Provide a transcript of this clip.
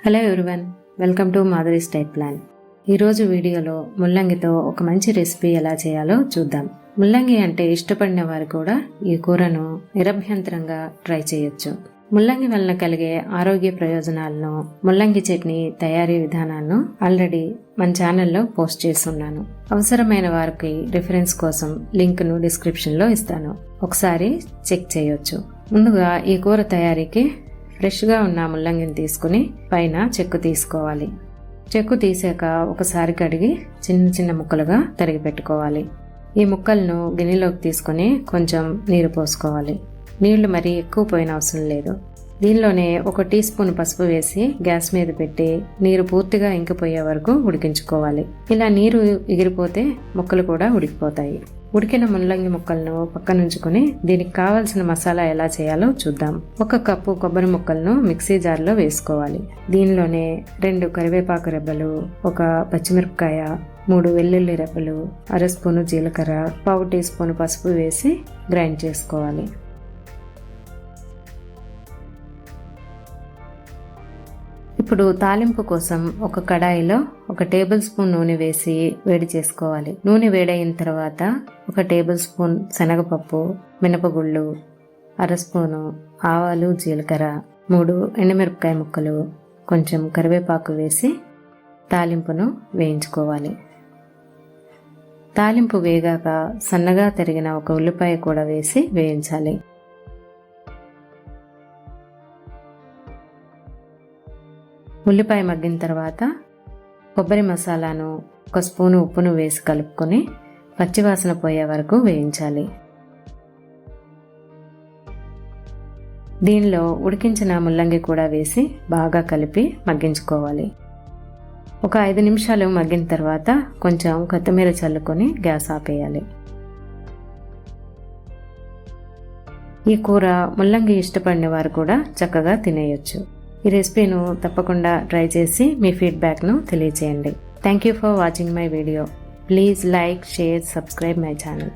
Hello everyone, welcome to Madhuri's DietPlan. ఈరోజు వీడియోలో ముల్లంగితో ఒక మంచి రెసిపీ ఎలా చేయాలో చూద్దాం. ముల్లంగి అంటే ఇష్టపడిన వారు కూడా ఈ కూరను నిరభ్యంతరంగా ట్రై చేయొచ్చు. ముల్లంగి వలన కలిగే ఆరోగ్య ప్రయోజనాలను, ముల్లంగి చట్నీ తయారీ విధానాలను ఆల్రెడీ మన ఛానల్లో పోస్ట్ చేస్తున్నాను. అవసరమైన వారికి రిఫరెన్స్ కోసం లింక్ను డిస్క్రిప్షన్లో ఇస్తాను, ఒకసారి చెక్ చేయొచ్చు. ముందుగా ఈ కూర తయారీకి ఫ్రెష్గా ఉన్న ముల్లంగిని తీసుకుని పైన చెక్కు తీసుకోవాలి. చెక్కు తీసాక ఒకసారి కడిగి చిన్న చిన్న ముక్కలుగా తరిగి పెట్టుకోవాలి. ఈ ముక్కలను గిన్నెలోకి తీసుకుని కొంచెం నీరు పోసుకోవాలి. నీళ్లు మరీ ఎక్కువ పోయిన అవసరం లేదు. దీనిలోనే 1 టీ స్పూన్ పసుపు వేసి గ్యాస్ మీద పెట్టి నీరు పూర్తిగా ఇంకిపోయే వరకు ఉడికించుకోవాలి. ఇలా నీరు ఎగిరిపోతే ముక్కలు కూడా ఉడికిపోతాయి. ఉడికిన ముల్లంగి ముక్కలను పక్కనుంచుకుని దీనికి కావలసిన మసాలా ఎలా చేయాలో చూద్దాం. 1 కప్పు కొబ్బరి ముక్కలను మిక్సీ జార్లో వేసుకోవాలి. దీనిలోనే 2 కరివేపాకు రెబ్బలు, 1 పచ్చిమిరపకాయ, 3 వెల్లుల్లి రెబ్బలు, 1/2 స్పూను జీలకర్ర, 1/2 టీ స్పూన్ పసుపు వేసి గ్రైండ్ చేసుకోవాలి. ఇప్పుడు తాలింపు కోసం ఒక కడాయిలో 1 టేబుల్ స్పూన్ నూనె వేసి వేడి చేసుకోవాలి. నూనె వేడైన తర్వాత 1 టేబుల్ స్పూన్ శనగపప్పు, మినపగుళ్ళు, 1/2 స్పూను ఆవాలు, జీలకర్ర, 3 ఎండుమిరపకాయ ముక్కలు, కొంచెం కరివేపాకు వేసి తాలింపును వేయించుకోవాలి. తాలింపు వేగాక సన్నగా తరిగిన 1 ఉల్లిపాయ కూడా వేసి వేయించాలి. ఉల్లిపాయ మగ్గిన తర్వాత కొబ్బరి మసాలాను 1 స్పూను ఉప్పును వేసి కలుపుకొని పచ్చివాసన పోయే వరకు వేయించాలి. దీనిలో ఉడికించిన ముల్లంగి కూడా వేసి బాగా కలిపి మగ్గించుకోవాలి. 5 నిమిషాలు మగ్గిన తర్వాత కొంచెం కొత్తిమీర చల్లుకొని గ్యాస్ ఆపేయాలి. ఈ కూర ముల్లంగి ఇష్టపడిన వారు కూడా చక్కగా తినేయొచ్చు. ఈ రెసిపీను తప్పకుండా ట్రై చేసి మీ ఫీడ్బ్యాక్ను తెలియచేయండి. Thank you for watching my video. Please like, share, subscribe my channel.